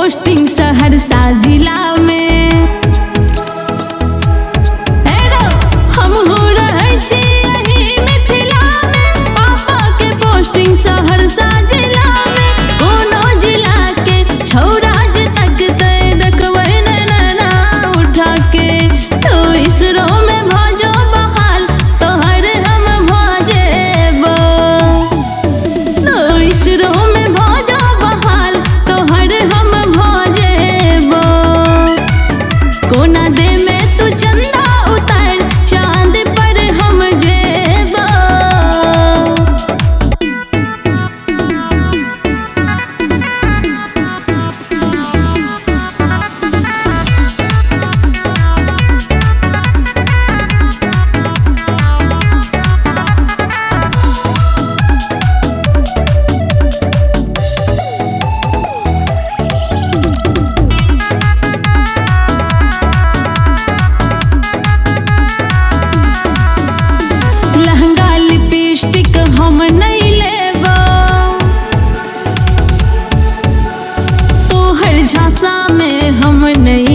Posting Saharsa जिला में। हम हो रहे छी यही मिथिला में, पापा के पोस्टिंग सहरसा जिला में। कोनो जिला के छौरा जे तकते देखबै नैना उठा के, तो इसरो में भजो बहाल तोहर हम भजेबो। तो इसरो में भजो बहाल तोहर हम भजेबो। कोना दे में तू चंदा उतार चांद पर हम जेबो। लहंगा लिपस्टिक हम नहीं लेबो, तोहर झांसा में हम नहीं